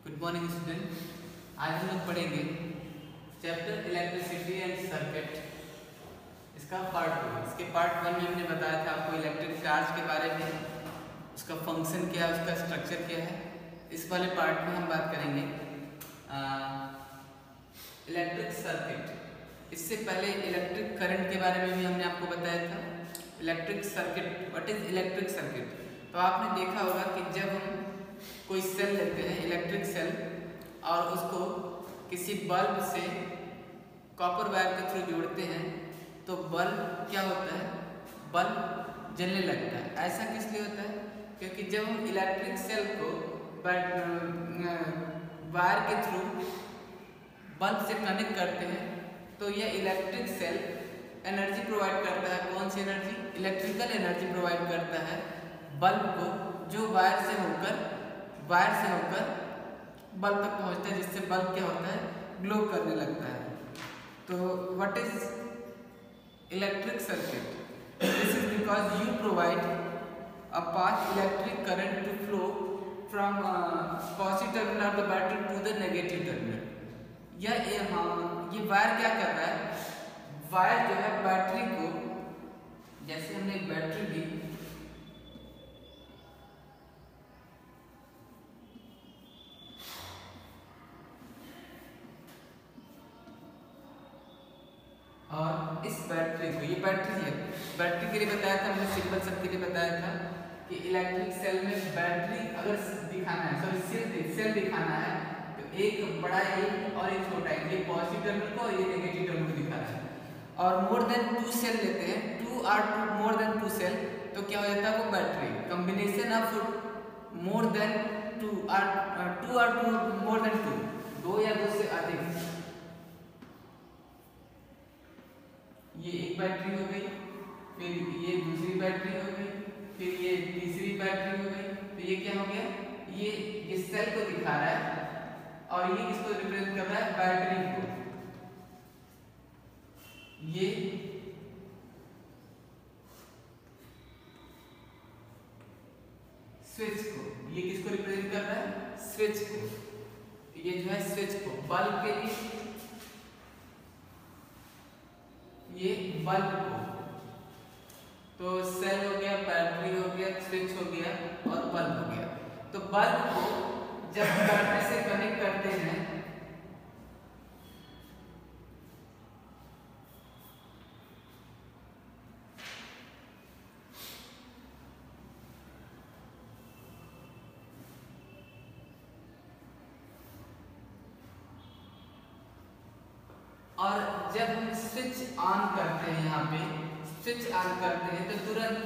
Good morning student. आज हम लोग पढ़ेंगे चैप्टर इलेक्ट्रिसिटी एंड सर्किट, इसका पार्ट 2। इसके पार्ट 1 में हमने बताया था आपको इलेक्ट्रिक चार्ज के बारे में, उसका फंक्शन क्या है, उसका स्ट्रक्चर क्या है। इस वाले पार्ट में हम बात करेंगे इलेक्ट्रिक सर्किट। इससे पहले इलेक्ट्रिक करंट के बारे में भी हमने आपको बताया था। Electric circuit, what is electric circuit? तो आपने देखा होगा कि जब हम कोई सेल लेते हैं, इलेक्ट्रिक सेल, और उसको किसी बल्ब से कॉपर वायर के थ्रू जोड़ते हैं तो बल्ब क्या होता है, बल्ब जलने लगता है। ऐसा किस लिए होता है? क्योंकि जब हम इलेक्ट्रिक सेल को वायर के थ्रू बल्ब से कनेक्ट करते हैं तो यह इलेक्ट्रिक सेल एनर्जी प्रोवाइड करता है। कौन सी एनर्जी? इलेक्ट्रिकल एनर्जी प्रोवाइड करता है बल्ब को, जो वायर से होकर बल्ब तक पहुंचता है, जिससे बल्ब क्या होता है, ग्लो करने लगता है। तो what is electric circuit? This is because you provide a path electric current to flow from positive terminal of the battery to the negative terminal. ये वायर क्या कर रहा है? वायर जो है बैटरी को, जैसे हमने एक बैटरी ली, और इस बैटरी को, ये बैटरी है, बैटरी के लिए बताया था हमने, सिंपल सब के लिए बताया था कि इलेक्ट्रिक सेल में बैटरी अगर दिखाना है, सॉरी सेल दिखाना है तो एक बड़ा एक और एक छोटा एक, ये पॉजिटिव टर्मिनल को और ये नेगेटिव टर्मिनल को दिखाना है। और मोर देन 2 सेल लेते हैं, 2 और 2 मोर देन 2 सेल, तो क्या हो जाता है वो battery. Combination of more than 2 और 2 मोर देन 2, 2 या 2 से अधिक, ये एक बैटरी हो गई, फिर ये दूसरी बैटरी हो गई, फिर ये तीसरी बैटरी हो गई। तो ये क्या हो गया? ये सेल को दिखा रहा है और ये किसको रिप्रेजेंट कर रहा है? बैटरी को। ये स्विच को, ये किसको रिप्रेजेंट कर रहा है? स्विच को। ये जो है स्विच को, बल्ब के लिए ये बल्ब को, तो सेल हो गया, बैटरी हो गया, स्विच हो गया और बल्ब हो गया। तो बल्ब को जब बैटरी से कनेक्ट करते हैं और जब हम स्विच ऑन करते हैं, यहाँ पे स्विच ऑन करते हैं तो तुरंत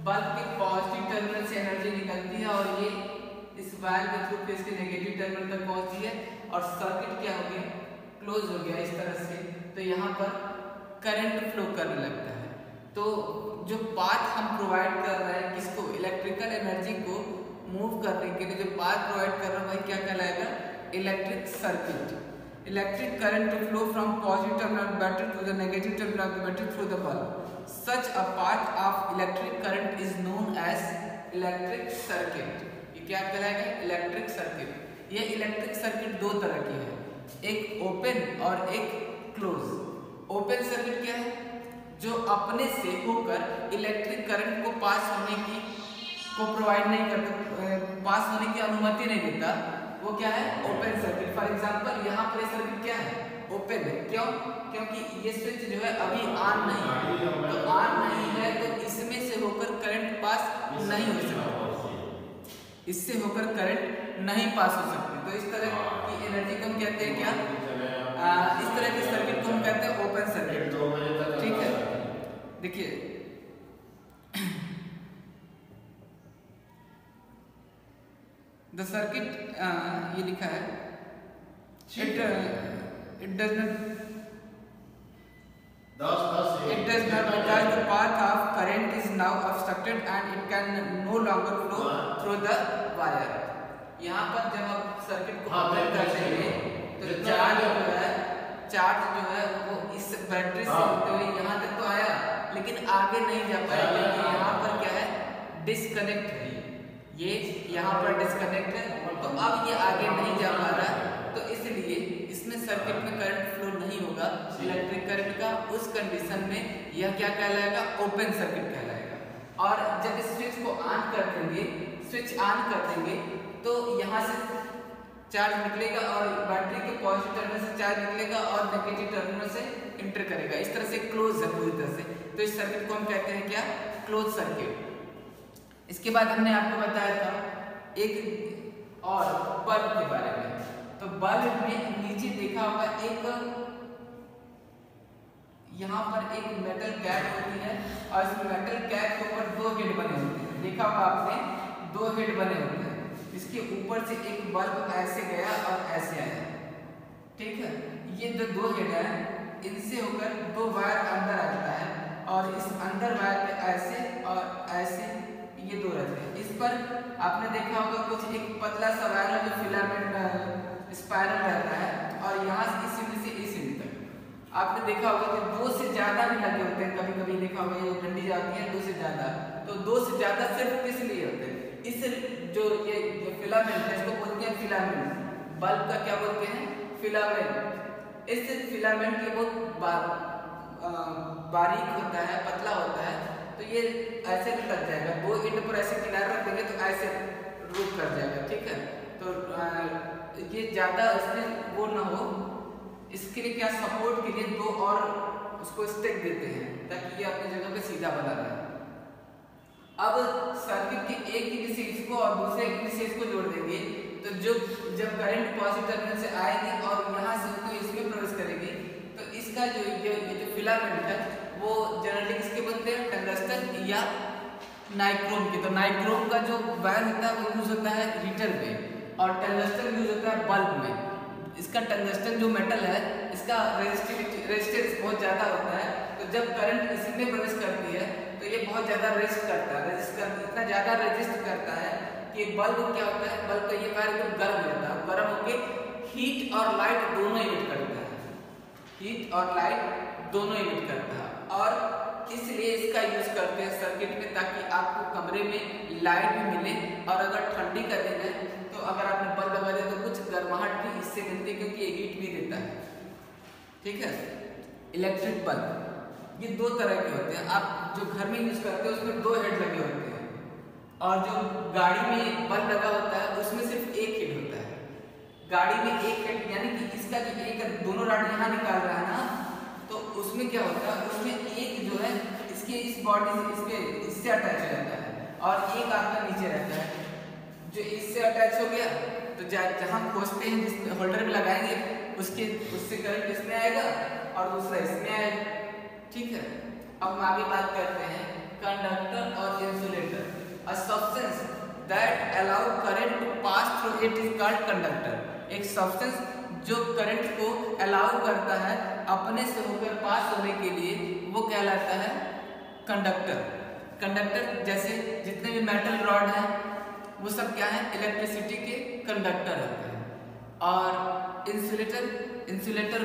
बल्ब के पॉजिटिव टर्मिनल से एनर्जी निकलती है और ये इस वायर के थ्रू पे इसके नेगेटिव टर्मिनल तक पहुंचती है और सर्किट क्या हो गया? क्लोज हो गया इस तरह से। तो यहाँ पर करंट फ्लो करने लगता है। तो जो पाथ हम प्रोवाइड कर रहे हैं किसको? इलेक्ट्रिकल एनर्जी को मूव करने के लिए जो पाथ प्रोवाइड कर रहा है वही क्या कहलाएगा? Electric circuit. Electric current to flow from positive terminal of the battery to the negative terminal of the battery through the bulb. Such a path of electric current is known as electric circuit. ये क्या कहलाएगा? Electric circuit. ये electric circuit दो तरह की है, एक open और एक क्लोज। ओपन सर्किट क्या है? जो अपने से होकर इलेक्ट्रिक करंट को पास होने की प्रोवाइड नहीं करता, पास होने की अनुमति नहीं देता, वो क्या है? Open circuit. फॉर एग्जांपल यहाँ पर सर्किट क्या है? ओपन है। क्यों? क्योंकि ये स्विच जो है अभी ऑन नहीं है, तो ऑन नहीं है तो इसमें से होकर करंट पास नहीं हो सकता, इससे होकर करंट नहीं पास हो सकती। तो इस तरह की एनर्जी को हम कहते हैं क्या? इस तरह के सर्किट को हम कहते हैं ओपन सर्किट। ठीक है, देखिए The circuit, ये लिखा है, it does not because the path of current is now obstructed and it can no longer flow through the wire. यहाँ पर जब आप सर्किट को ओपन कर देंगे तो चार्ज जो है वो इस बैटरी से होते हुए यहाँ तक तो आया लेकिन आगे नहीं जा पाया, क्योंकि यहाँ पर क्या है? डिस्कनेक्ट है, ये यहाँ पर डिस्कनेक्ट है, तो अब ये आगे नहीं जा सर्किट में करंट फ्लो नहीं होगा इलेक्ट्रिक करंट का, उस कंडीशन में यह क्या कहलाएगा, ओपन सर्किट कहलाएगा। और जब इस स्विच को ऑन कर देंगे, स्विच ऑन कर देंगे तो यहाँ से चार्ज निकलेगा और बैटरी के पॉजिटिव टर्मिनल से चार्ज निकलेगा और नेगेटिव टर्मिनल से इंटर करेगा। इस तरह से क्लोज है पूरी तरह से, तो इस सर्किट को हम कहते हैं क्या, क्लोज सर्किट। इसके बाद हमने आपको बताया था एक और बल्ब के बारे में। तो बल्ब में नीचे देखा होगा एक, यहाँ पर एक मेटल कैप होती है और इस मेटल कैप के ऊपर दो हेड बने होते हैं। देखा होगा आपने, दो हेड बने होते हैं। इसके ऊपर से एक बल्ब ऐसे गया और ऐसे आया, ठीक है। ये जो दो हेड है इनसे होकर दो वायर अंदर आता है और इस अंदर वायर पे ऐसे और ऐसे ये दो रहते हैं। इस पर आपने देखा होगा कुछ एक पतला सा वायर है जो फिलामेंट स्पाइरल रहता है और यहाँ से इस सिरे से इस सिरे तक आपने देखा होगा कि दो से ज्यादा भी लगे होते हैं। कभी कभी देखा होगा ये डंडी जाती है दो से ज्यादा, तो दो से ज्यादा सिर्फ किस लिए होते हैं, इस जो ये जो फिलामेंट है इसको बोलते हैं फिलामेंट। बल्ब का क्या बोलते हैं, फिलामेंट। इस फिलामेंट ये बहुत बारीक होता है, पतला होता है, तो ये ऐसे नहीं लग जाएगा। दो एंड पर ऐसे किनारे रख देंगे तो ऐसे रूप कर जाएगा, ठीक है। तो ये ज्यादा इसमें वो ना हो, इसके लिए क्या सपोर्ट के लिए दो और उसको स्टिक देते हैं ताकि ये अपनी जगह पे सीधा बना रहे। अब सर्किट के एक इनिशियल को और दूसरे इनिशियल को जोड़ देंगे तो जब करंट पॉजिटिव टर्मिनल से आएगी और यहाँ से तो इसमें प्रवेश करेगी तो इसका जो फिलामेंट है वो जनरली किसके बनते हैं, टंगस्टन या नाइक्रोम के। तो नाइक्रोम का जो वायर होता है वो यूज होता है हीटर पे और टंगस्टन यूज होता है बल्ब में। इसका टंगस्टन जो मेटल है इसका रेजिस्टेंस बहुत ज़्यादा होता है, तो जब करंट इसमें प्रवेश करती है तो ये बहुत ज़्यादा रेजिस्ट करता है, इतना ज़्यादा रेजिस्ट करता है कि बल्ब क्या होता है, बल्ब का ये वायर एकदम गर्म हो जाता है, गर्म होकर हीट और लाइट दोनों इमिट करता है, हीट और लाइट दोनों इमिट करता है। और इसलिए इसका यूज करते हैं सर्किट में ताकि आपको कमरे में लाइट भी मिले और अगर ठंडी का दिन है तो अगर आपने बल्ब लगा दिया तो कुछ गर्माहट भी इससे मिलती है क्योंकि ये हीट भी देता है, ठीक है। इलेक्ट्रिक बल्ब ये दो तरह के होते हैं। आप जो घर में यूज करते हैं उसमें दो हेड लगे होते हैं और जो गाड़ी में बल्ब लगा होता है उसमें सिर्फ एक हेड होता है। गाड़ी में एक हेड यानी कि इसका जो एक दोनों रॉड यहाँ निकाल रहा है ना, तो उसमें क्या होता है, उसमें एक जो है इसके इस बॉडी से इससे अटैच रहता है और एक आपका नीचे रहता है। जो इससे अटैच हो गया तो जहाँ खोजते हैं जिस होल्डर में लगाएंगे उससे करंट इसमें आएगा और दूसरा इसमें आएगा, ठीक है। अब हम आगे बात करते हैं कंडक्टर और insulator. A substance that allow current to pass through it is called conductor. एक सब्सटेंस जो करंट को अलाउ करता है अपने से होकर पास होने के लिए वो कहलाता है कंडक्टर। कंडक्टर जैसे जितने भी मेटल रॉड हैं वो सब क्या है, इलेक्ट्रिसिटी के कंडक्टर होते हैं। और इंसुलेटर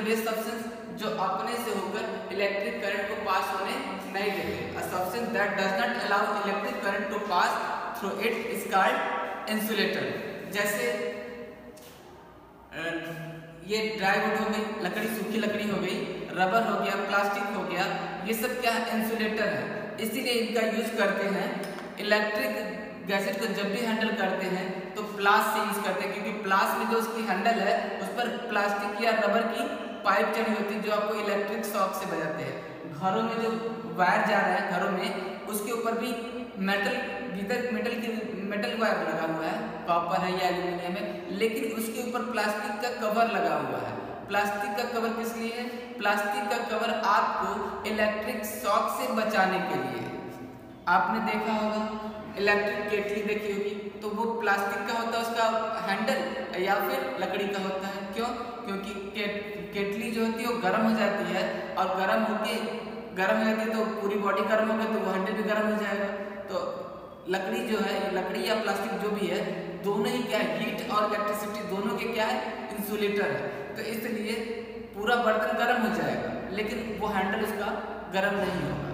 वे सब्सटेंस जो अपने से होकर इलेक्ट्रिक करंट को पास होने नहीं देते। A substance that does not allow electric current to pass through it is called insulator. जैसे ये ड्राई वुड हो गई, लकड़ी सूखी लकड़ी हो गई, रबर हो गया, प्लास्टिक हो गया, ये सब क्या है, इंसुलेटर है। इसीलिए इनका यूज करते हैं। इलेक्ट्रिक गैजेट को जब भी हैंडल करते हैं तो प्लास से यूज करते हैं क्योंकि प्लास में जो उसकी हैंडल है उस पर प्लास्टिक या रबर की पाइप चढ़ी होती है जो आपको इलेक्ट्रिक शॉक से बचाते हैं। घरों में जो वायर जा रहा है घरों में उसके ऊपर भी मेटल वायर लगा हुआ है, कॉपर है या एल्यूमिनियम है, लेकिन उसके ऊपर प्लास्टिक का कवर लगा हुआ है। प्लास्टिक का कवर किस लिए है, प्लास्टिक का कवर आपको इलेक्ट्रिक शॉक से बचाने के लिए। आपने देखा होगा इलेक्ट्रिक केटली देखी होगी तो वो प्लास्टिक का होता है उसका हैंडल या फिर लकड़ी का होता है। क्यों? क्योंकि केटली जो होती है वो गर्म हो जाती है और गर्म हो जाती है तो पूरी बॉडी गर्म होगा तो वो हैंडल भी गर्म हो जाएगा। तो लकड़ी जो है, लकड़ी या प्लास्टिक जो भी है, दोनों ही क्या है, हीट और इलेक्ट्रिसिटी दोनों के क्या है, इंसुलेटर है। तो इसलिए पूरा बर्तन गर्म हो जाएगा लेकिन वो हैंडल उसका गर्म नहीं होगा।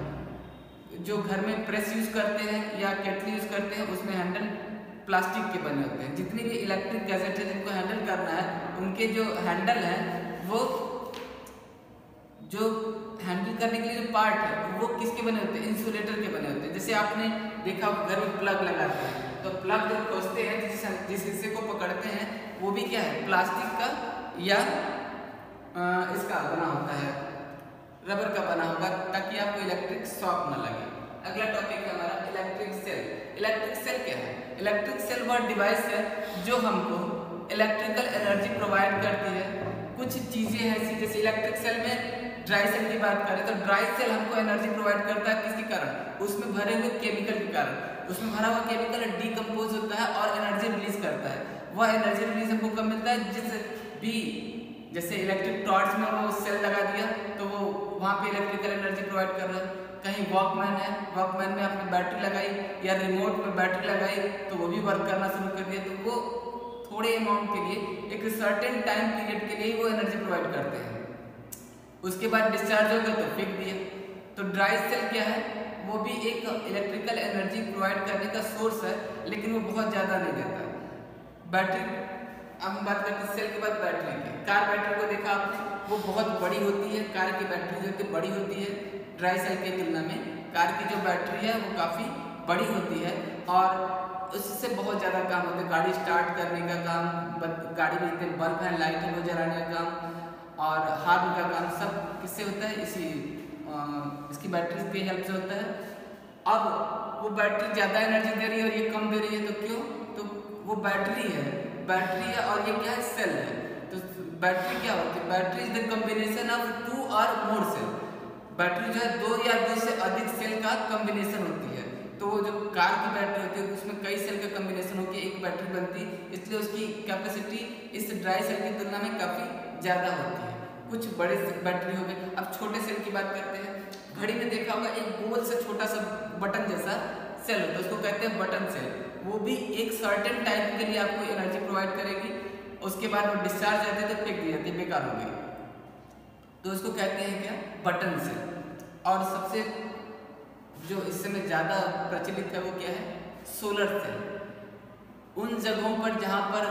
जो घर में प्रेस यूज करते हैं या केटली यूज करते हैं उसमें हैंडल प्लास्टिक के बने होते हैं। जितनी भी इलेक्ट्रिक गैजेट है जिनको हैंडल करना है उनके जो हैंडल है वो जो हैंडल करने के लिए जो पार्ट है वो किसके बने होते हैं, इंसुलेटर के बने होते हैं। जैसे आपने देखा घर में प्लग लगाते हैं तो प्लग जब खोलते हैं जिस हिस्से को पकड़ते हैं वो भी क्या है, प्लास्टिक का या इसका बना होता है, रबर का बना होगा, ताकि आपको इलेक्ट्रिक शॉक न लगे। अगला टॉपिक है हमारा इलेक्ट्रिक सेल। इलेक्ट्रिक सेल क्या है? इलेक्ट्रिक सेल वह डिवाइस है जो हमको इलेक्ट्रिकल एनर्जी प्रोवाइड करती है। कुछ चीजें ऐसी, जैसे इलेक्ट्रिक सेल में ड्राई सेल की बात करें तो ड्राई सेल हमको एनर्जी प्रोवाइड करता है किसके कारण, उसमें भरे हुए केमिकल के कारण। उसमें भरा हुआ केमिकल डीकम्पोज होता है और एनर्जी रिलीज करता है। वह एनर्जी रिलीज हमको कब मिलता है, जिस भी जैसे इलेक्ट्रिक टॉर्च में वो सेल लगा दिया तो वो वहाँ पे इलेक्ट्रिकल एनर्जी प्रोवाइड कर रहा है। कहीं वॉकमैन है, वॉकमैन में आपने बैटरी लगाई या रिमोट में बैटरी लगाई तो वो भी वर्क करना शुरू कर दिया। तो वो थोड़े अमाउंट के लिए एक सर्टेन टाइम पीरियड के लिए वो एनर्जी प्रोवाइड करते हैं। उसके बाद डिस्चार्ज हो गया तो फेंक दिया। तो ड्राई सेल क्या है, वो भी एक इलेक्ट्रिकल एनर्जी प्रोवाइड करने का सोर्स है, लेकिन वो बहुत ज़्यादा नहीं देता। बैटरी, अब हम बात करते हैं सेल के बाद बैटरी की। कार बैटरी को देखा आपने, वो बहुत बड़ी होती है। कार की बैटरी जो है बड़ी होती है ड्राई सेल की तुलना में। कार की जो बैटरी है वो काफ़ी बड़ी होती है और उससे बहुत ज़्यादा काम होता है। गाड़ी स्टार्ट करने का काम, गाड़ी में इतने बल्ब हैं, लाइटें को जलाने का काम और हार्न का काम सब किससे होता है, इसकी बैटरी की हेल्प से होता है। अब वो बैटरी ज़्यादा एनर्जी दे रही है और ये कम दे रही है, तो क्यों? तो वो बैटरी है और ये क्या है, सेल है। तो बैटरी क्या होती है, battery is the combination of 2 और मोर सेल। बैटरी जो है 2 या 2 से अधिक सेल का कॉम्बिनेशन होती है। तो वो जो कार की बैटरी होती है उसमें कई सेल का कॉम्बिनेशन होकर एक बैटरी बनती है, इसलिए उसकी कैपेसिटी इस ड्राई सेल की तुलना में काफ़ी ज़्यादा होती है। कुछ बड़े बैटरी हो गए। अब छोटे सेल की बात करते हैं। घड़ी में देखा होगा एक गोल से छोटा सा बटन जैसा सेल होता है, उसको कहते हैं बटन सेल। वो भी एक सर्टेन टाइम के लिए आपको एनर्जी प्रोवाइड करेगी, उसके बाद वो डिस्चार्ज रहती है तो फेंक दी जाती है, बेकार हो गई। तो उसको कहते हैं क्या, बटन सेल। और सबसे जो इस समय ज़्यादा प्रचलित है वो क्या है, सोलर सेल। उन जगहों पर जहाँ पर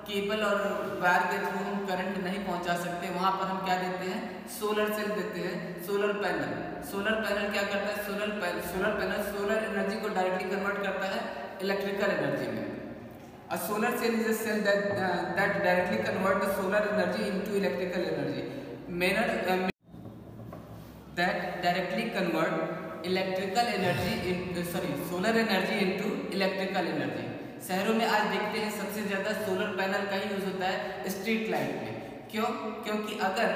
केबल और वायर के थ्रू हम करंट नहीं पहुंचा सकते, वहां पर हम क्या देते हैं, सोलर सेल देते हैं, सोलर पैनल। सोलर पैनल क्या करता है, सोलर पैनल सोलर एनर्जी को डायरेक्टली कन्वर्ट करता है इलेक्ट्रिकल एनर्जी में। A solar cell is a cell that directly convert the solar energy into electrical energy. That directly convert solar energy into electrical energy. शहरों में आज देखते हैं सबसे ज़्यादा सोलर पैनल का ही यूज होता है स्ट्रीट लाइट में। क्यों? क्योंकि अगर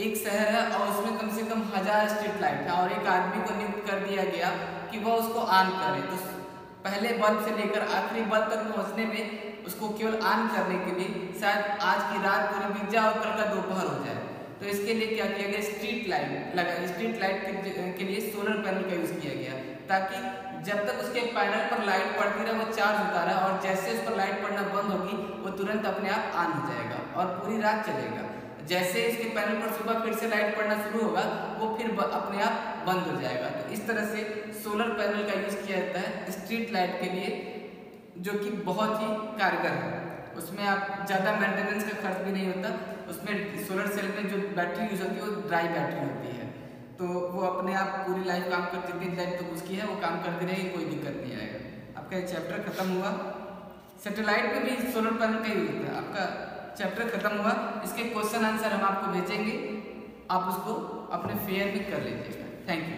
एक शहर है और उसमें कम से कम 1000 स्ट्रीट लाइट है और एक आदमी को नियुक्त कर दिया गया कि वह उसको ऑन करे, तो पहले बल्ब से लेकर आखिरी बल्ब तक पहुंचने में उसको केवल ऑन करने के लिए शायद आज की रात पूरी बीत जाए और कल का दोपहर हो जाए। तो इसके लिए क्या किया गया, स्ट्रीट लाइट लगा। स्ट्रीट लाइट के लिए सोलर पैनल का यूज किया गया, ताकि जब तक उसके पैनल पर लाइट पड़ती रहे वो चार्ज होता रहा, और जैसे उस पर लाइट पड़ना बंद होगी वो तुरंत अपने आप ऑन हो जाएगा और पूरी रात चलेगा। जैसे इसके पैनल पर सुबह फिर से लाइट पड़ना शुरू होगा वो फिर अपने आप बंद हो जाएगा। तो इस तरह से सोलर पैनल का यूज किया जाता है स्ट्रीट लाइट के लिए, जो कि बहुत ही कारगर है। उसमें आप ज़्यादा मेंटेनेंस का खर्च भी नहीं होता। उसमें सोलर सेल में जो बैटरी यूज होती है वो ड्राई बैटरी होती है, तो वो अपने आप पूरी लाइफ काम करती, जितनी लाइफ तो उसकी है वो काम करती रहेगी, कोई दिक्कत नहीं आएगा। आपका ये चैप्टर खत्म हुआ। सैटेलाइट में भी सोलर पैनल का यूज होता है। आपका चैप्टर खत्म हुआ। इसके क्वेश्चन आंसर हम आपको भेजेंगे, आप उसको अपने फेयर में कर लीजिएगा। Thank you.